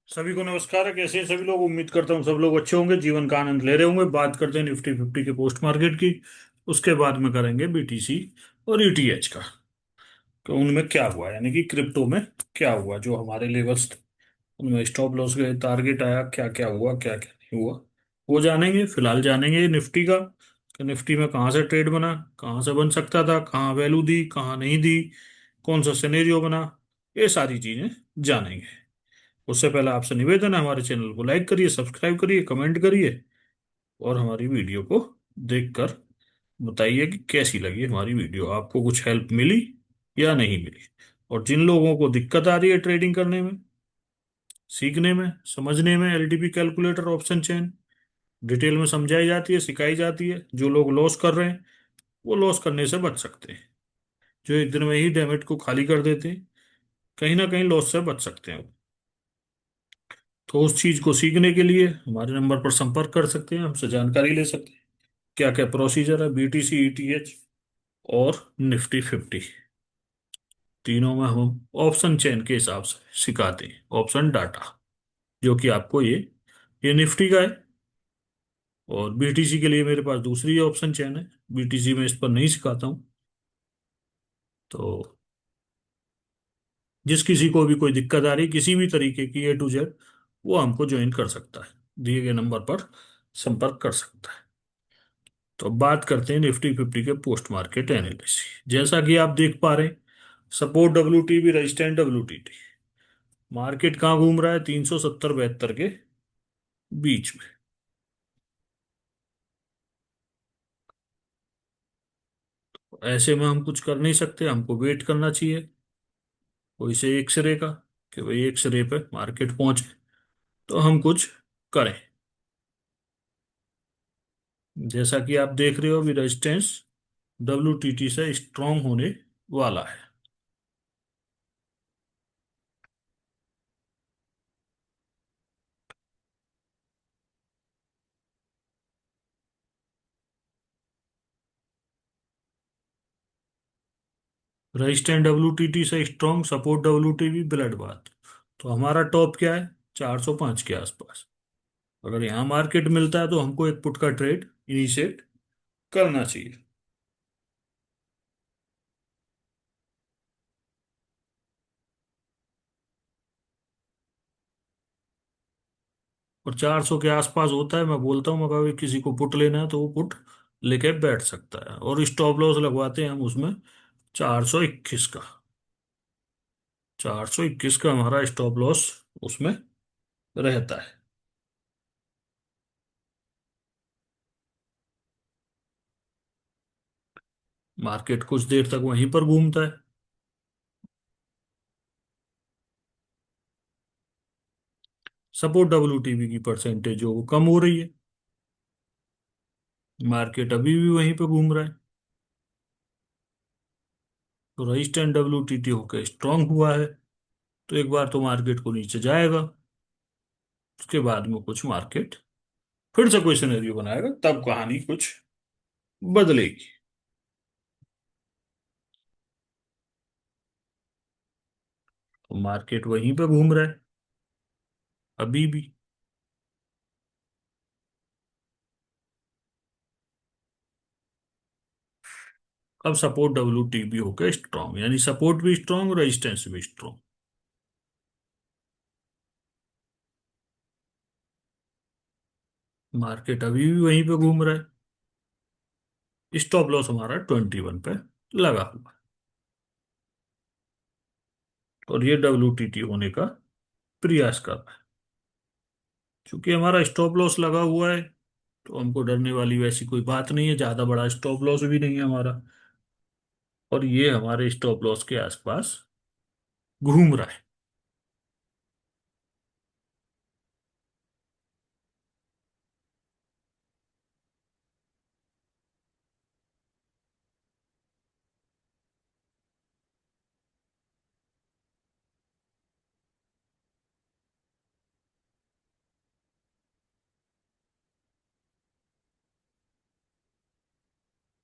सभी को नमस्कार है। कैसे हैं सभी लोग? उम्मीद करता हूँ सब लोग अच्छे होंगे, जीवन का आनंद ले रहे होंगे। बात करते हैं निफ्टी फिफ्टी के पोस्ट मार्केट की। उसके बाद में करेंगे बीटीसी और ईटीएच का। तो उनमें क्या हुआ, यानी कि क्रिप्टो में क्या हुआ, जो हमारे लेवल्स थे उनमें स्टॉप लॉस गए, टारगेट आया, क्या क्या हुआ, क्या क्या नहीं हुआ, वो जानेंगे। फिलहाल जानेंगे निफ्टी का कि निफ्टी में कहाँ से ट्रेड बना, कहाँ से बन सकता था, कहाँ वैल्यू दी, कहाँ नहीं दी, कौन सा सिनेरियो बना, ये सारी चीजें जानेंगे। उससे पहले आपसे निवेदन है, हमारे चैनल को लाइक करिए, सब्सक्राइब करिए, कमेंट करिए और हमारी वीडियो को देखकर बताइए कि कैसी लगी हमारी वीडियो, आपको कुछ हेल्प मिली या नहीं मिली। और जिन लोगों को दिक्कत आ रही है ट्रेडिंग करने में, सीखने में, समझने में, LTP calculator, option chain detail में समझाई जाती है, सिखाई जाती है। जो लोग लॉस कर रहे हैं वो लॉस करने से बच सकते हैं। जो एक दिन में ही डेमिट को खाली कर देते हैं, कहीं ना कहीं लॉस से बच सकते हैं। तो उस चीज को सीखने के लिए हमारे नंबर पर संपर्क कर सकते हैं, हमसे जानकारी ले सकते हैं क्या क्या प्रोसीजर है बीटीसी, ईटीएच और निफ्टी फिफ्टी। तीनों में हम ऑप्शन चेन के हिसाब से सिखाते हैं, ऑप्शन डाटा, जो कि आपको ये निफ्टी का है। और बीटीसी के लिए मेरे पास दूसरी ऑप्शन चेन है, बीटीसी में इस पर नहीं सिखाता हूँ। तो जिस किसी को भी कोई दिक्कत आ रही किसी भी तरीके की, ए टू जेड, वो हमको ज्वाइन कर सकता है, दिए गए नंबर पर संपर्क कर सकता है। तो अब बात करते हैं निफ्टी फिफ्टी के पोस्ट मार्केट एनालिसिस। जैसा कि आप देख पा रहे हैं, support W T, resistance W T, market कहाँ घूम रहा है? 370-72 के बीच में। ऐसे में हम कुछ कर नहीं सकते, हमको वेट करना चाहिए कोई से एक सिरे का, कि भाई एक सिरे पे मार्केट पहुंचे तो हम कुछ करें। जैसा कि आप देख रहे हो, अभी रेजिस्टेंस डब्ल्यू से स्ट्रांग होने वाला है। रेजिस्टेंस डब्ल्यू से strong, support W blood bath. तो हमारा टॉप क्या है? 405 के आसपास। अगर यहाँ मार्केट मिलता है तो हमको एक पुट का ट्रेड इनिशिएट करना चाहिए। और 400 के आसपास होता है, मैं बोलता हूँ अगर किसी को पुट लेना है तो वो पुट लेके बैठ सकता है। और स्टॉप लॉस लगवाते हैं हम उसमें 421 का। 421 का हमारा स्टॉप लॉस उसमें रहता है। मार्केट कुछ देर तक वहीं पर घूमता है। सपोर्ट डब्ल्यू की परसेंटेज जो वो कम हो रही है, मार्केट अभी भी वहीं पर घूम रहा है। तो रजिस्टेंस डब्ल्यू होकर स्ट्रांग हुआ है, तो एक बार तो मार्केट को नीचे जाएगा। उसके बाद में कुछ मार्केट फिर से कोई सिनेरियो बनाएगा, तब कहानी कुछ बदलेगी। तो मार्केट वहीं पे घूम रहा है अभी भी। अब सपोर्ट डब्ल्यू भी होकर स्ट्रांग, यानी सपोर्ट भी स्ट्रांग, रेजिस्टेंस भी स्ट्रांग। मार्केट अभी भी वहीं पे घूम रहा है। स्टॉप लॉस हमारा 21 पे लगा हुआ है। और ये डब्ल्यू होने का प्रयास कर रहा है। क्योंकि हमारा स्टॉप लॉस लगा हुआ है तो हमको डरने वाली वैसी कोई बात नहीं है, ज्यादा बड़ा स्टॉप लॉस भी नहीं है हमारा। और ये हमारे स्टॉप लॉस के आसपास घूम रहा है।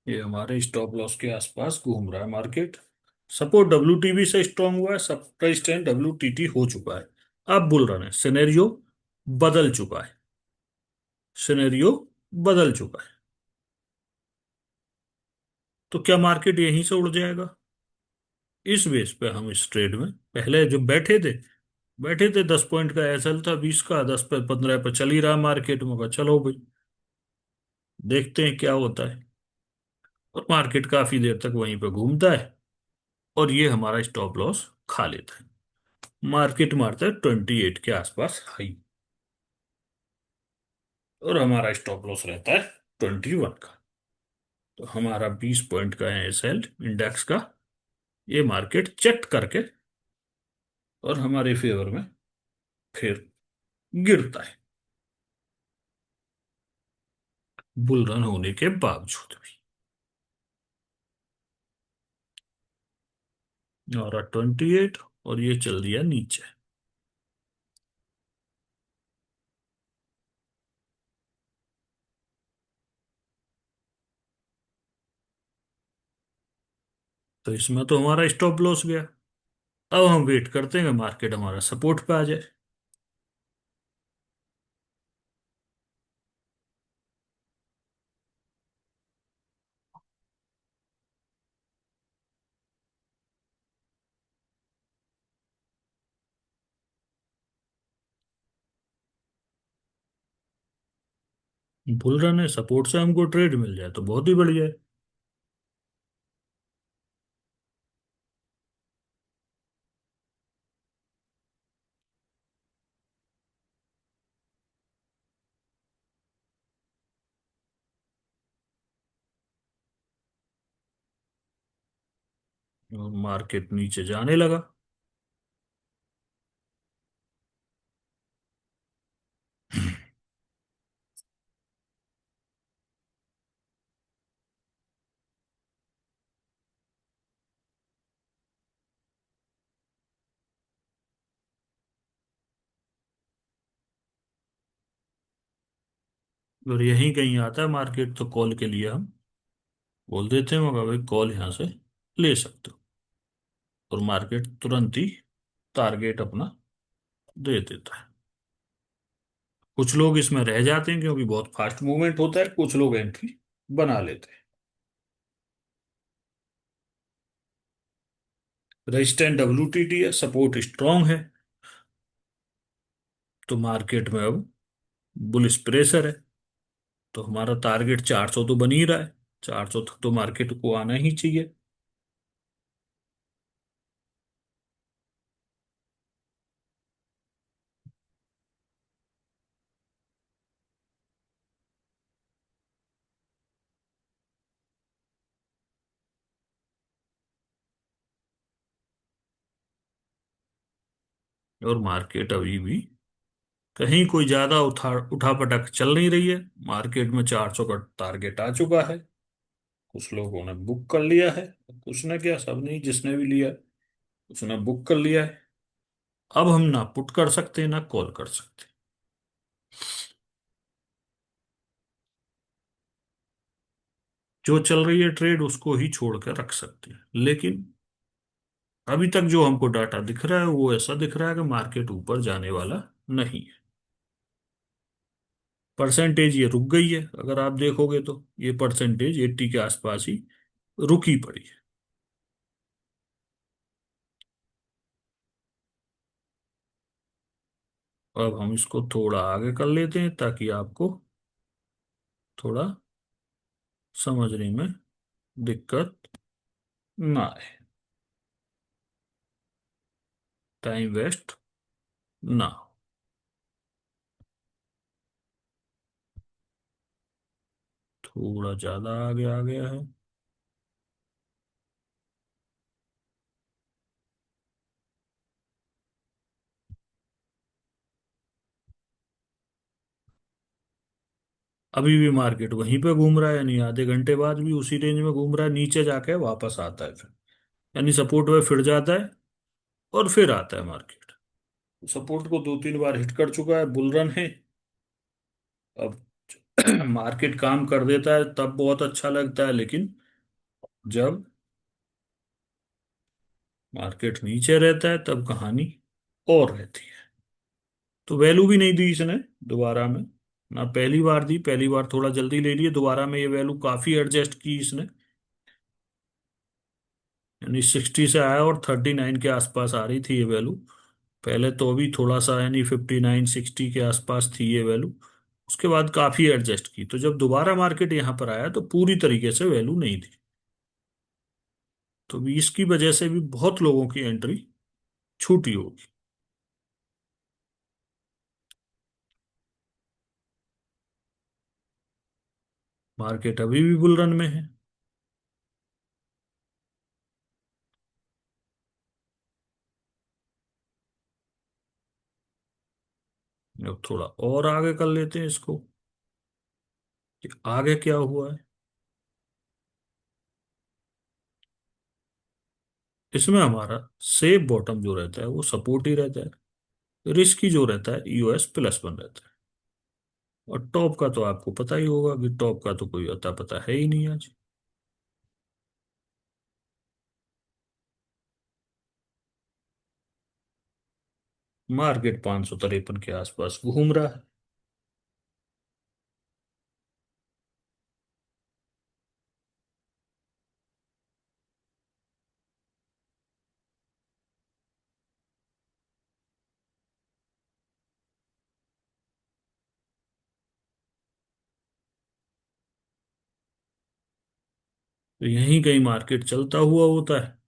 ये हमारे स्टॉप लॉस के आसपास घूम रहा है मार्केट। सपोर्ट डब्ल्यू से स्ट्रांग हुआ है, सब प्राइस ट्रेंड डब्ल्यू हो चुका है। अब बुल रन है, सिनेरियो बदल चुका है, सिनेरियो बदल चुका है। तो क्या मार्केट यहीं से उड़ जाएगा? इस बेस पे हम इस ट्रेड में पहले जो बैठे थे 10 पॉइंट का एसएल था, 20 का, 10 पे 15 पे चल ही रहा मार्केट में, कहा चलो भाई देखते हैं क्या होता है। और मार्केट काफी देर तक वहीं पे घूमता है, और ये हमारा स्टॉप लॉस खा लेता है। मार्केट मारता है 28 के आसपास हाई, और हमारा स्टॉप लॉस रहता है 21 का। तो हमारा 20 पॉइंट का है एसएल इंडेक्स का, ये मार्केट चेक करके और हमारे फेवर में फिर गिरता है, बुल रन होने के बावजूद भी। और 28, और ये चल दिया नीचे। तो इसमें तो हमारा स्टॉप लॉस गया। अब हम वेट करते हैं कि मार्केट हमारा सपोर्ट पे आ जाए। बुल रन है, सपोर्ट से हमको ट्रेड मिल जाए तो बहुत ही बढ़िया है। और मार्केट नीचे जाने लगा। और यहीं कहीं आता है मार्केट, तो कॉल के लिए हम बोल देते हैं मगर भाई कॉल यहाँ से ले सकते हो, और मार्केट तुरंत ही टारगेट अपना दे देता है। कुछ लोग इसमें रह जाते हैं क्योंकि बहुत फास्ट मूवमेंट होता है, कुछ लोग एंट्री बना लेते हैं। रेजिस्टेंट WTT है, सपोर्ट स्ट्रांग है, तो मार्केट में अब बुलिश प्रेशर है। तो हमारा टारगेट 400 तो बन ही रहा है, 400 तक तो मार्केट को आना ही चाहिए। और मार्केट अभी भी कहीं कोई ज्यादा उठा पटक चल नहीं रही है। मार्केट में 400 का टारगेट आ चुका है, कुछ लोगों ने बुक कर लिया है, कुछ ने क्या, सब नहीं, जिसने भी लिया है उसने बुक कर लिया है। अब हम ना पुट कर सकते ना कॉल कर सकते। जो चल रही है ट्रेड उसको ही छोड़ कर रख सकते हैं, लेकिन अभी तक जो हमको डाटा दिख रहा है वो ऐसा दिख रहा है कि मार्केट ऊपर जाने वाला नहीं है। परसेंटेज ये रुक गई है, अगर आप देखोगे तो ये परसेंटेज 80 के आसपास ही रुकी पड़ी है। अब हम इसको थोड़ा आगे कर लेते हैं ताकि आपको थोड़ा समझने में दिक्कत ना आए, टाइम वेस्ट ना हो। थोड़ा ज्यादा आगे आ गया है। अभी भी मार्केट वहीं पे घूम रहा है, यानी आधे घंटे बाद भी उसी रेंज में घूम रहा है, नीचे जाके वापस आता है फिर, यानी सपोर्ट पे फिर जाता है और फिर आता है मार्केट। सपोर्ट को 2-3 बार हिट कर चुका है, बुल रन है। अब मार्केट काम कर देता है तब बहुत अच्छा लगता है, लेकिन जब मार्केट नीचे रहता है तब कहानी और रहती है। तो वैल्यू भी नहीं दी इसने दोबारा में ना। पहली बार दी, पहली बार थोड़ा जल्दी ले लिए, दोबारा में ये वैल्यू काफी एडजस्ट की इसने। यानी 60 से आया और 39 के आसपास आ रही थी ये वैल्यू पहले, तो अभी थोड़ा सा यानी 59 60 के आसपास थी ये वैल्यू। उसके बाद काफी एडजस्ट की, तो जब दोबारा मार्केट यहाँ पर आया तो पूरी तरीके से वैल्यू नहीं थी। तो भी इसकी वजह से भी बहुत लोगों की एंट्री छूटी होगी। मार्केट अभी भी बुल रन में है। अब थोड़ा और आगे कर लेते हैं इसको कि आगे क्या हुआ है। इसमें हमारा सेफ बॉटम जो रहता है वो सपोर्ट ही रहता है, रिस्की जो रहता है यूएस +1 रहता है। और टॉप का तो आपको पता ही होगा कि टॉप का तो कोई अता पता है ही नहीं आज। मार्केट 553 के आसपास घूम रहा है। तो यहीं कहीं मार्केट चलता हुआ होता है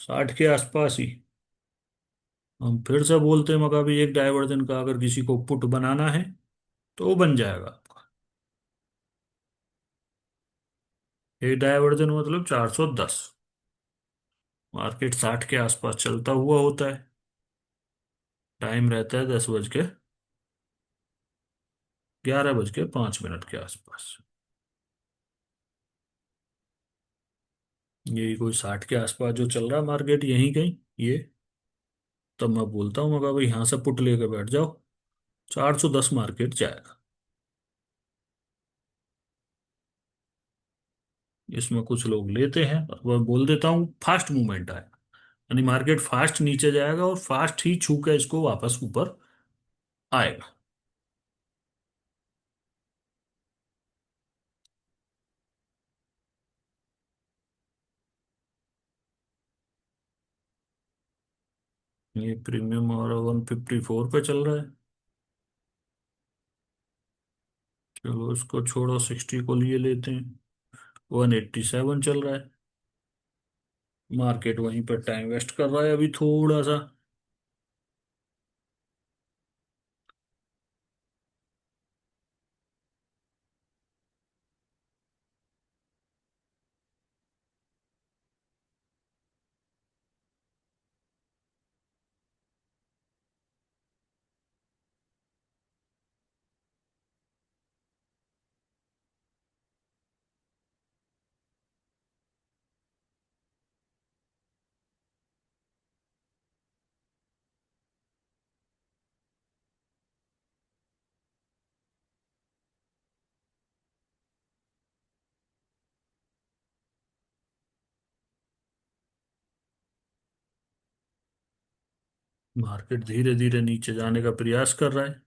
60 के आसपास ही। हम फिर से बोलते हैं, मगर अभी एक डायवर्जन का अगर किसी को पुट बनाना है तो वो बन जाएगा आपका। एक डायवर्जन मतलब 410। मार्केट 60 के आसपास चलता हुआ होता है। टाइम रहता है 10 बज के 11 बज के 5 मिनट के आसपास। यही कोई 60 के आसपास जो चल रहा है मार्केट यहीं कहीं ये। तब मैं बोलता हूँ मगर भाई यहाँ से पुट लेके बैठ जाओ, 410 मार्केट जाएगा। इसमें कुछ लोग लेते हैं और मैं बोल देता हूँ फास्ट मूवमेंट आएगा, यानी मार्केट फास्ट नीचे जाएगा और फास्ट ही छू के इसको वापस ऊपर आएगा। ये प्रीमियम और 154 पे चल रहा है। चलो इसको छोड़ो, 60 को लिए लेते हैं। 187 चल रहा है। मार्केट वहीं पर टाइम वेस्ट कर रहा है अभी थोड़ा सा। मार्केट धीरे धीरे नीचे जाने का प्रयास कर रहा है।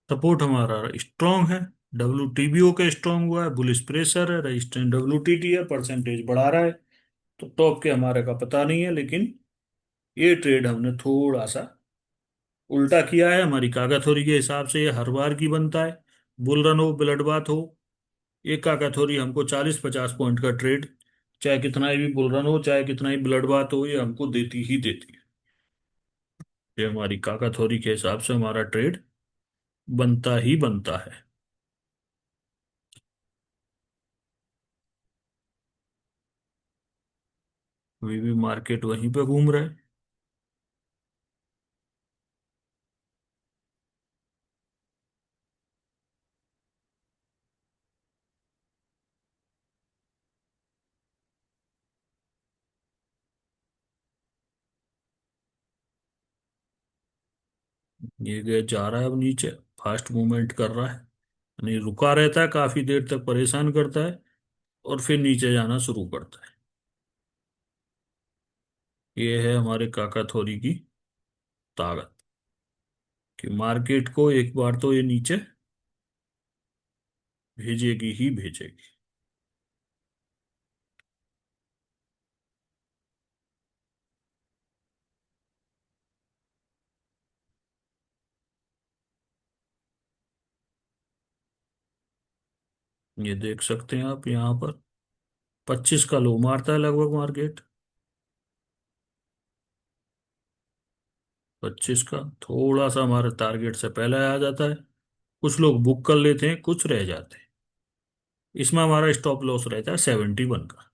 सपोर्ट हमारा स्ट्रांग है, WTBO के स्ट्रांग हुआ है, बुलिश प्रेशर है, रजिस्टेंस WTT है, परसेंटेज बढ़ा रहा है। तो टॉप के हमारे का पता नहीं है, लेकिन ये ट्रेड हमने थोड़ा सा उल्टा किया है। हमारी कागाथोरी के हिसाब से ये हर बार की बनता है, बुल रन हो ब्लड बात हो, एक काका थोड़ी हमको 40-50 पॉइंट का ट्रेड, चाहे कितना ही बुल रन हो चाहे कितना ही ब्लड बात हो, ये हमको देती ही देती है। ये हमारी काका थोड़ी के हिसाब से हमारा ट्रेड बनता ही बनता है। अभी भी मार्केट वहीं पे घूम रहा है। ये गया जा रहा है अब नीचे, फास्ट मूवमेंट कर रहा है, यानी रुका रहता है काफी देर तक, परेशान करता है और फिर नीचे जाना शुरू करता है। ये है हमारे काका थोरी की ताकत, कि मार्केट को एक बार तो ये नीचे भेजेगी ही भेजेगी। ये देख सकते हैं आप यहाँ पर 25 का लो मारता है लगभग मार्केट। 25 का थोड़ा सा हमारे टारगेट से पहले आ जाता है, कुछ लोग बुक कर लेते हैं, कुछ रह जाते हैं। इसमें हमारा स्टॉप लॉस रहता है 71 का,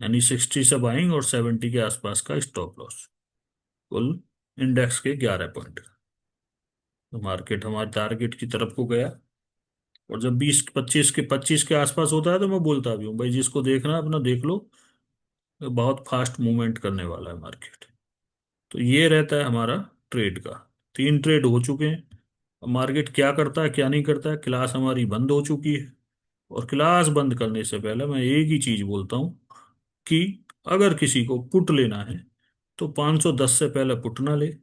यानी 60 से बाइंग और 70 के आसपास का स्टॉप लॉस, कुल इंडेक्स के 11 पॉइंट का। तो मार्केट हमारे टारगेट की तरफ को गया, और जब 20 25 के आसपास होता है तो मैं बोलता भी हूँ भाई जिसको देखना है अपना देख लो, बहुत फास्ट मूवमेंट करने वाला है मार्केट। तो ये रहता है हमारा ट्रेड का। 3 ट्रेड हो चुके हैं। अब मार्केट क्या करता है क्या नहीं करता है, क्लास हमारी बंद हो चुकी है। और क्लास बंद करने से पहले मैं एक ही चीज बोलता हूँ कि अगर किसी को पुट लेना है तो 510 से पहले पुट ना ले,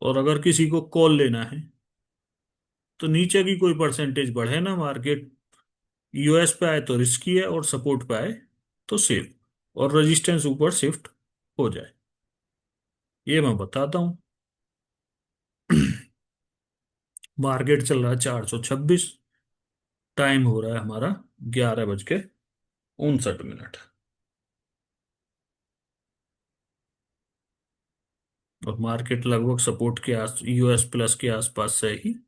और अगर किसी को कॉल लेना है तो नीचे की कोई परसेंटेज बढ़े ना, मार्केट यूएस पे आए तो रिस्की है, और सपोर्ट पे आए तो सेफ, और रेजिस्टेंस ऊपर शिफ्ट हो जाए, ये मैं बताता हूँ। मार्केट चल रहा है 426, टाइम हो रहा है हमारा 11:59। और मार्केट लगभग सपोर्ट के आस यूएस प्लस के आसपास से ही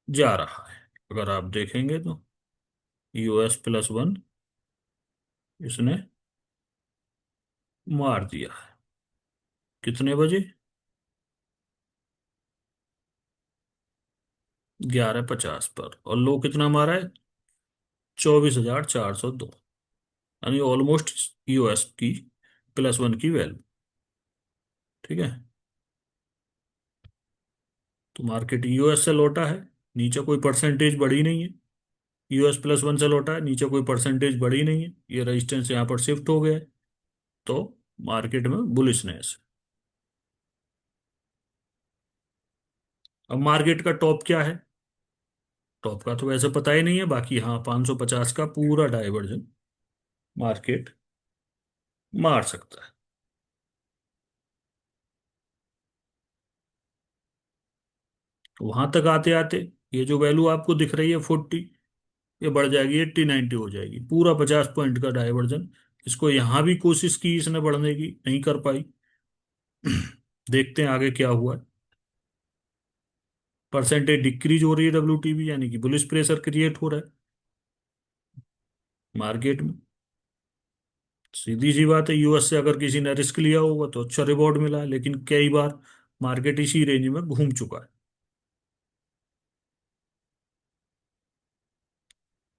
जा रहा है। अगर आप देखेंगे तो US+1 इसने मार दिया है, कितने बजे, 11:50 पर, और लो कितना मारा है, 24,402, यानी ऑलमोस्ट यूएस की +1 की वैल्यू। ठीक है, तो मार्केट यूएस से लौटा है, नीचे कोई परसेंटेज बढ़ी नहीं है। US+1 से लौटा है, नीचे कोई परसेंटेज बढ़ी नहीं है, ये रेजिस्टेंस यहाँ पर शिफ्ट हो गया है। तो मार्केट में बुलिशनेस। अब मार्केट का टॉप क्या है, टॉप का तो वैसे पता ही नहीं है, बाकी हाँ 550 का पूरा डाइवर्जन मार्केट मार सकता है। वहां तक आते आते ये जो वैल्यू आपको दिख रही है 40, ये बढ़ जाएगी 80-90 हो जाएगी, पूरा 50 पॉइंट का डाइवर्जन। इसको यहां भी कोशिश की इसने बढ़ने की, नहीं कर पाई। देखते हैं आगे क्या हुआ है। परसेंटेज डिक्रीज हो रही है WTB, यानी कि बुलिश प्रेशर क्रिएट हो रहा है मार्केट में। सीधी सी बात है, यूएस से अगर किसी ने रिस्क लिया होगा तो अच्छा रिवॉर्ड मिला है, लेकिन कई बार मार्केट इसी रेंज में घूम चुका है।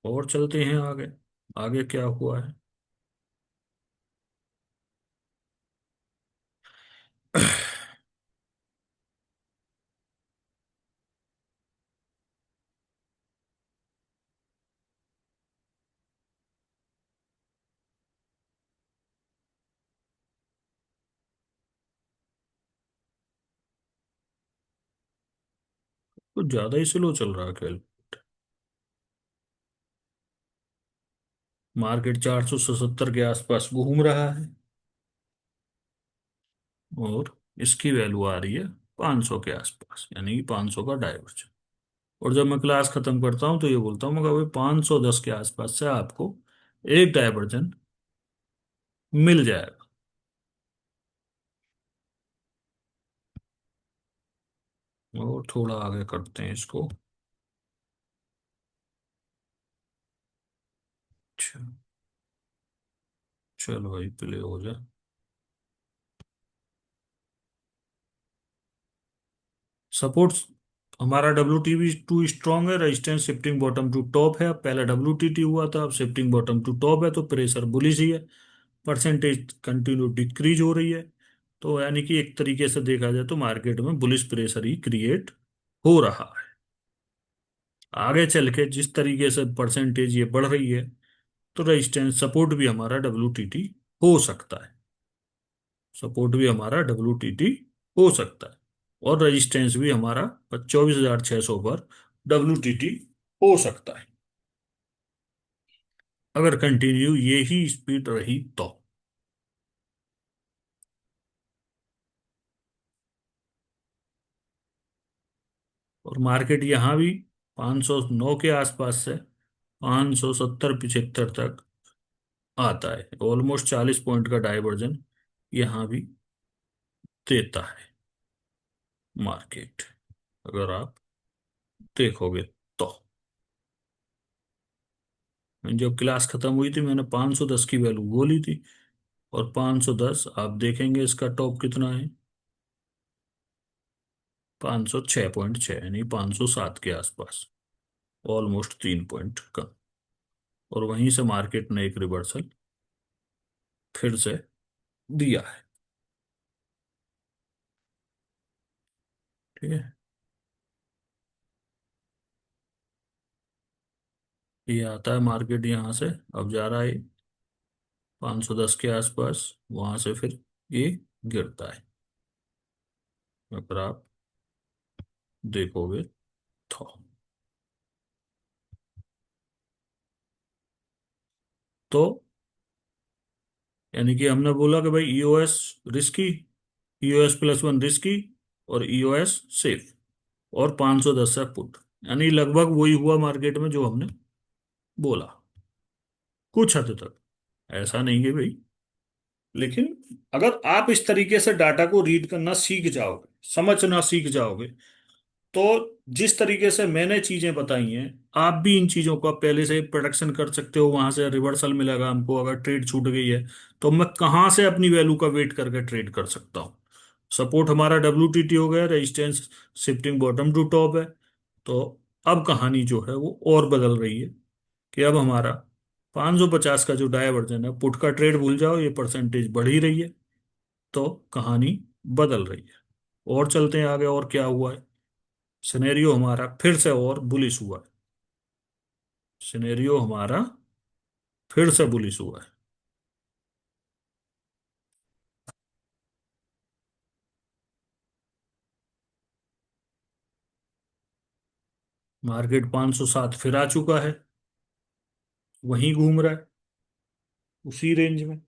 और चलते हैं आगे, आगे क्या हुआ है। कुछ ज्यादा ही स्लो चल रहा है खेल। मार्केट 477 के आसपास घूम रहा है, और इसकी वैल्यू आ रही है 500 के आसपास, यानी कि 500 का डाइवर्जन। और जब मैं क्लास खत्म करता हूँ तो ये बोलता हूँ, मगर भाई 510 के आसपास से आपको एक डाइवर्जन मिल जाएगा। और थोड़ा आगे करते हैं इसको। अच्छा, चलो भाई प्ले हो जाए। सपोर्ट, हमारा WTB2 स्ट्रांग है, resistance shifting bottom to top है। अब पहले WTT हुआ था, अब शिफ्टिंग बॉटम टू टॉप है, तो प्रेशर बुलिश ही है। परसेंटेज कंटिन्यू डिक्रीज हो रही है। तो यानी कि एक तरीके से देखा जाए तो मार्केट में बुलिश प्रेशर ही क्रिएट हो रहा है। आगे चल के जिस तरीके से परसेंटेज ये बढ़ रही है, तो रेजिस्टेंस सपोर्ट भी हमारा WTT हो सकता है। सपोर्ट भी हमारा WTT हो सकता है। और रेजिस्टेंस भी हमारा 24,600 पर WTT हो सकता है, अगर कंटिन्यू ये ही स्पीड रही तो। और मार्केट यहाँ भी 509 के आसपास से 570 75 तक आता है। ऑलमोस्ट 40 पॉइंट का डाइवर्जन यहाँ भी देता है मार्केट, अगर आप देखोगे तो। जब क्लास खत्म हुई थी मैंने 510 की वैल्यू बोली थी, और 510 आप देखेंगे इसका टॉप कितना है, 506.6, यानी 507 के आसपास, ऑलमोस्ट 3 पॉइंट कम। और वहीं से मार्केट ने एक रिवर्सल फिर से दिया है। ठीक है, ये आता है मार्केट यहाँ से, अब जा रहा है 510 के आसपास, वहां से फिर ये गिरता है, अगर आप देखोगे तो। तो यानी कि हमने बोला कि भाई EOS रिस्की, EOS+1 रिस्की, और EOS सेफ, और 510 है पुट। यानी लगभग वही हुआ मार्केट में जो हमने बोला, कुछ हद तक। ऐसा नहीं है भाई, लेकिन अगर आप इस तरीके से डाटा को रीड करना सीख जाओगे, समझना सीख जाओगे, तो जिस तरीके से मैंने चीजें बताई हैं, आप भी इन चीजों को आप पहले से प्रोडक्शन कर सकते हो। वहां से रिवर्सल मिलेगा हमको, अगर ट्रेड छूट गई है तो मैं कहाँ से अपनी वैल्यू का वेट करके ट्रेड कर सकता हूँ। सपोर्ट हमारा WTT हो गया, resistance shifting bottom to top है। तो अब कहानी जो है वो और बदल रही है, कि अब हमारा 550 का जो डायवर्जन है, पुट का ट्रेड भूल जाओ, ये परसेंटेज बढ़ ही रही है। तो कहानी बदल रही है। और चलते हैं आगे, और क्या हुआ है। सिनेरियो हमारा फिर से और बुलिश हुआ है। सिनेरियो हमारा फिर से बुलिश हुआ है। मार्केट 507 फिर आ चुका है, वहीं घूम रहा है, उसी रेंज में।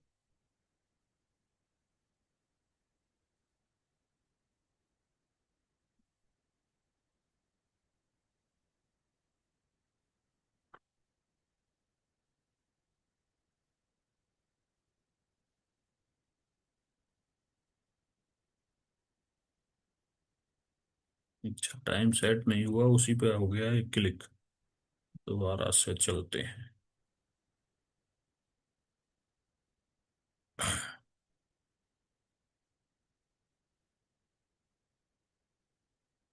अच्छा, टाइम सेट नहीं हुआ, उसी पे हो गया है क्लिक। दोबारा से चलते हैं।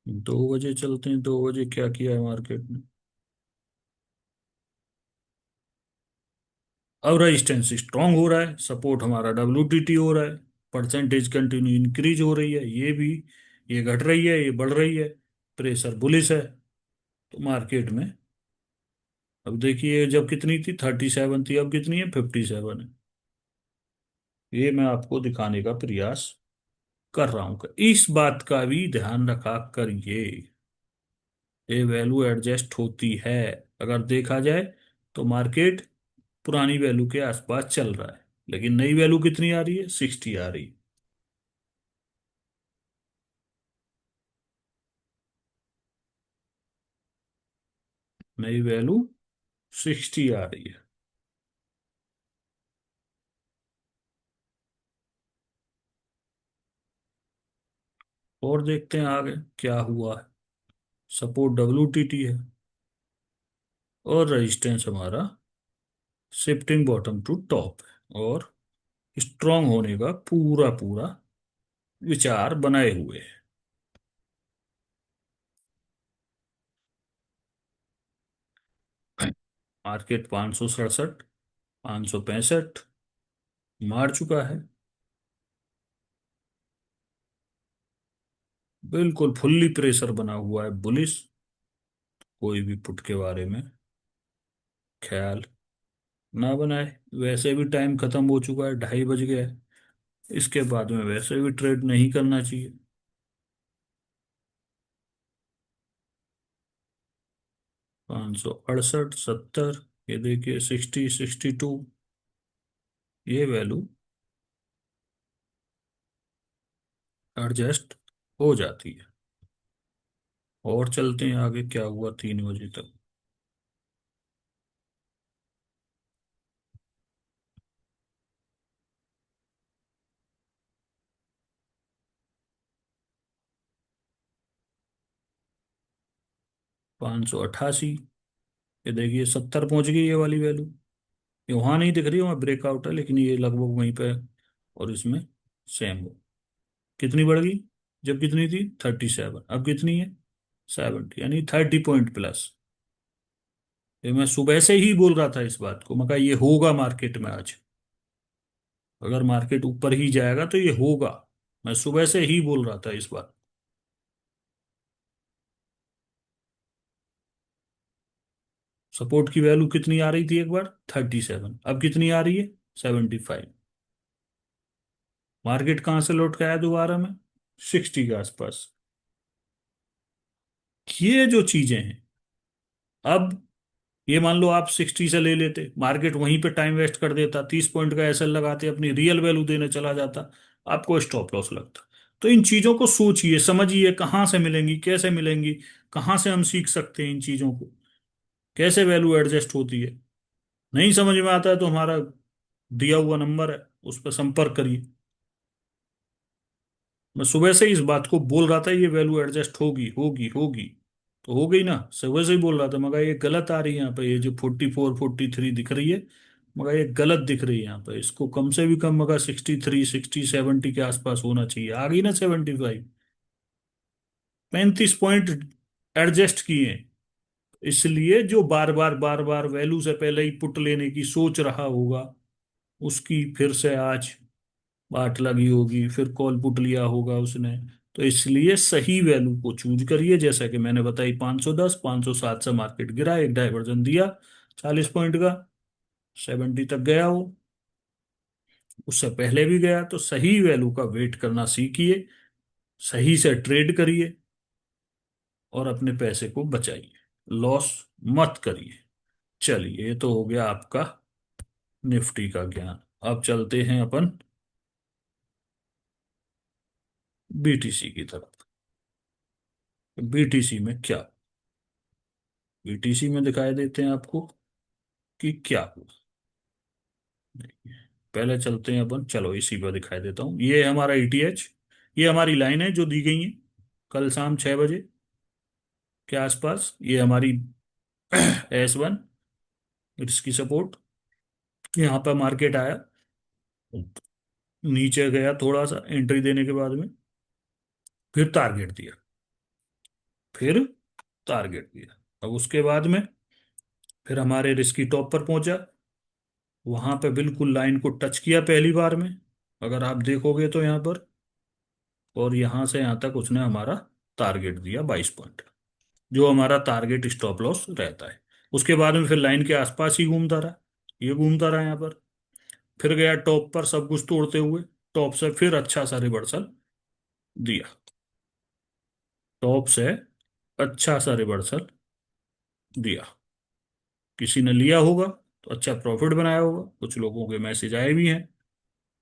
2 बजे चलते हैं, 2 बजे क्या किया है मार्केट ने। अब रेजिस्टेंस स्ट्रांग हो रहा है, सपोर्ट हमारा WTT हो रहा है, परसेंटेज कंटिन्यू इंक्रीज हो रही है, ये भी, ये घट रही है, ये बढ़ रही है, प्रेशर बुलिश है। तो मार्केट में अब देखिए, जब कितनी थी 37 थी, अब कितनी है 57 है। ये मैं आपको दिखाने का प्रयास कर रहा हूं कि इस बात का भी ध्यान रखा करिए, ये वैल्यू एडजस्ट होती है। अगर देखा जाए तो मार्केट पुरानी वैल्यू के आसपास चल रहा है, लेकिन नई वैल्यू कितनी आ रही है, 60 आ रही है। नई वैल्यू 60 आ रही है। और देखते हैं आगे क्या हुआ है। सपोर्ट WTT है और रेजिस्टेंस हमारा शिफ्टिंग बॉटम टू टॉप है, और स्ट्रांग होने का पूरा पूरा विचार बनाए हुए है। मार्केट 567, 565 मार चुका है। बिल्कुल फुल्ली प्रेशर बना हुआ है बुलिश। कोई भी पुट के बारे में ख्याल ना बनाए। वैसे भी टाइम खत्म हो चुका है, 2:30 बज गया है। इसके बाद में वैसे भी ट्रेड नहीं करना चाहिए। 568, 70, ये देखिए 60, 62, ये वैल्यू एडजस्ट हो जाती है। और चलते हैं आगे क्या हुआ 3 बजे तक। 588, ये देखिए 70 पहुंच गई ये वाली वैल्यू। ये वहां नहीं दिख रही है, वहां ब्रेकआउट है, लेकिन ये लगभग वहीं पे है। और इसमें सेम हो। कितनी बढ़ गई? जब कितनी थी 37, अब कितनी है 70, यानी 30 पॉइंट प्लस। ये मैं सुबह से ही बोल रहा था इस बात को, मैं कहा ये होगा मार्केट में आज। अगर मार्केट ऊपर ही जाएगा तो ये होगा। मैं सुबह से ही बोल रहा था इस बात। सपोर्ट की वैल्यू कितनी आ रही थी एक बार 37, अब कितनी आ रही है 75। मार्केट कहां से लौट के आया दोबारा में 60 के आसपास। ये जो चीजें हैं, अब ये मान लो आप 60 से ले लेते, मार्केट वहीं पे टाइम वेस्ट कर देता, 30 पॉइंट का एसएल लगाते, अपनी रियल वैल्यू देने चला जाता, आपको स्टॉप लॉस लगता। तो इन चीजों को सोचिए, समझिए कहाँ से मिलेंगी, कैसे मिलेंगी, कहाँ से हम सीख सकते हैं इन चीजों को, कैसे वैल्यू एडजस्ट होती है। नहीं समझ में आता है तो हमारा दिया हुआ नंबर है, उस पर संपर्क करिए। मैं सुबह से ही इस बात को बोल रहा था, ये वैल्यू एडजस्ट होगी होगी होगी। तो हो गई ना, सुबह से ही बोल रहा था, मगर ये गलत आ रही है यहाँ पे, ये जो 44, 43 दिख रही है, मगर ये गलत दिख रही है यहाँ पे। इसको कम से भी कम मगर 63, 60, 70 के आसपास होना चाहिए। आ गई ना 75। 35 पॉइंट एडजस्ट किए। इसलिए जो बार बार बार बार वैल्यू से पहले ही पुट लेने की सोच रहा होगा, उसकी फिर से आज बाट लगी होगी, फिर कॉल पुट लिया होगा उसने। तो इसलिए सही वैल्यू को चूज करिए, जैसा कि मैंने बताई 510, 507 से मार्केट गिरा, एक डाइवर्जन दिया 40 पॉइंट का, 70 तक गया हो, उससे पहले भी गया। तो सही वैल्यू का वेट करना सीखिए, सही से ट्रेड करिए, और अपने पैसे को बचाइए, लॉस मत करिए। चलिए, ये तो हो गया आपका निफ्टी का ज्ञान। अब चलते हैं अपन BTC की तरफ। BTC में क्या, BTC में दिखाई देते हैं आपको कि क्या हुआ। पहले चलते हैं अपन, चलो इसी पर दिखाई देता हूँ। ये है हमारा ETH। ये हमारी लाइन है जो दी गई है कल शाम 6 बजे के आसपास। ये हमारी S1, इसकी सपोर्ट। यहाँ पर मार्केट आया, नीचे गया थोड़ा सा एंट्री देने के बाद में, फिर टारगेट दिया, फिर टारगेट दिया। अब उसके बाद में फिर हमारे रिस्क की टॉप पर पहुंचा, वहां पे बिल्कुल लाइन को टच किया पहली बार में, अगर आप देखोगे तो यहाँ पर। और यहाँ से यहाँ तक उसने हमारा टारगेट दिया 22 पॉइंट, जो हमारा टारगेट स्टॉप लॉस रहता है। उसके बाद में फिर लाइन के आसपास ही घूमता रहा, ये घूमता रहा यहाँ पर, फिर गया टॉप पर सब कुछ तोड़ते हुए, टॉप से फिर अच्छा सा रिवर्सल दिया, टॉप से अच्छा सा रिवर्सल दिया। किसी ने लिया होगा तो अच्छा प्रॉफिट बनाया होगा, कुछ लोगों के मैसेज आए भी हैं,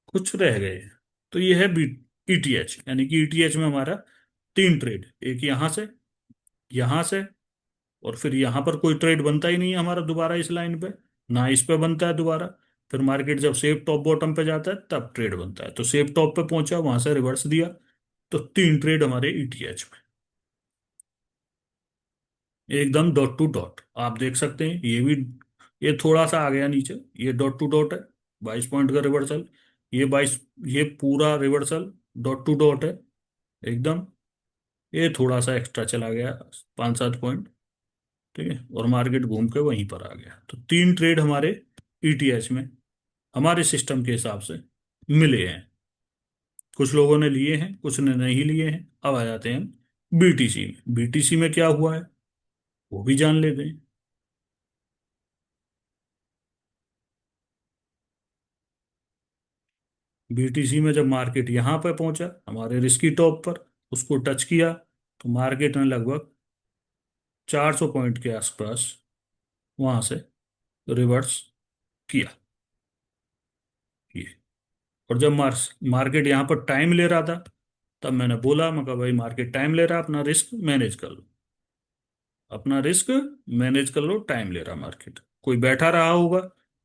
कुछ रह गए हैं। तो ये है बी ETH, यानी कि ETH में हमारा 3 ट्रेड, एक यहाँ से, यहाँ से, और फिर यहां पर कोई ट्रेड बनता ही नहीं है हमारा दोबारा इस लाइन पे, ना इस पे बनता है दोबारा। फिर मार्केट जब सेफ टॉप बॉटम पे जाता है तब ट्रेड बनता है, तो सेफ टॉप पे पहुंचा, वहां से रिवर्स दिया, तो 3 ट्रेड हमारे ईटीएच में, एकदम डॉट टू डॉट आप देख सकते हैं। ये भी, ये थोड़ा सा आ गया नीचे, ये डॉट टू डॉट है, 22 पॉइंट का रिवर्सल। ये 22, ये पूरा रिवर्सल डॉट टू डॉट है एकदम। ये थोड़ा सा एक्स्ट्रा चला गया, 5-7 पॉइंट, ठीक है, और मार्केट घूम के वहीं पर आ गया। तो 3 ट्रेड हमारे ईटीएच में हमारे सिस्टम के हिसाब से मिले हैं। कुछ लोगों ने लिए हैं, कुछ ने नहीं लिए हैं। अब आ जाते हैं बीटीसी में। बीटीसी में क्या हुआ है वो भी जान लेते हैं। बीटीसी में जब मार्केट यहाँ पे पहुंचा हमारे रिस्की टॉप पर, उसको टच किया, तो मार्केट ने लगभग 400 पॉइंट के आसपास वहां से रिवर्स किया ये। और जब मार्केट यहाँ पर टाइम ले रहा था, तब मैंने बोला, मैं कहा भाई मार्केट टाइम ले रहा है, अपना रिस्क मैनेज कर लो, अपना रिस्क मैनेज कर लो, टाइम ले रहा मार्केट, कोई बैठा रहा होगा।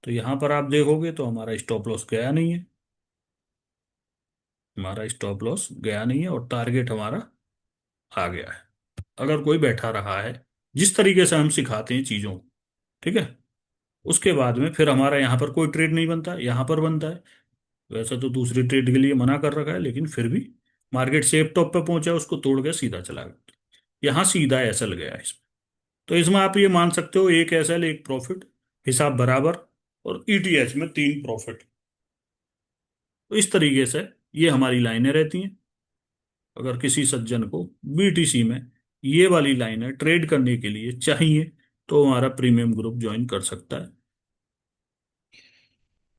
तो यहाँ पर आप देखोगे तो हमारा स्टॉप लॉस गया नहीं है, हमारा स्टॉप लॉस गया नहीं है, और टारगेट हमारा आ गया है। अगर कोई बैठा रहा है, जिस तरीके से हम सिखाते हैं चीज़ों को, ठीक है, उसके बाद में फिर हमारा यहाँ पर कोई ट्रेड नहीं बनता, यहाँ पर बनता है। वैसे तो दूसरी ट्रेड के लिए मना कर रखा है, लेकिन फिर भी मार्केट सेफ टॉप पे पहुंचा, उसको तोड़ के सीधा चला गया, यहाँ सीधा एसएल गया इसमें। तो इसमें आप ये मान सकते हो, एक एसएल एक प्रॉफिट, हिसाब बराबर, और ईटीएच में 3 प्रॉफिट। तो इस तरीके से ये हमारी लाइनें रहती हैं। अगर किसी सज्जन को बीटीसी में ये वाली लाइनें ट्रेड करने के लिए चाहिए, तो हमारा प्रीमियम ग्रुप ज्वाइन कर सकता है।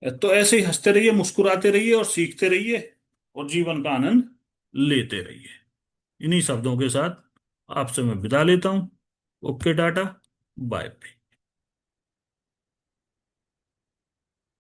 तो ऐसे ही हंसते रहिए, मुस्कुराते रहिए और सीखते रहिए, और जीवन का आनंद लेते रहिए। इन्हीं शब्दों के साथ आपसे मैं विदा लेता हूं। Okay, tata, bye.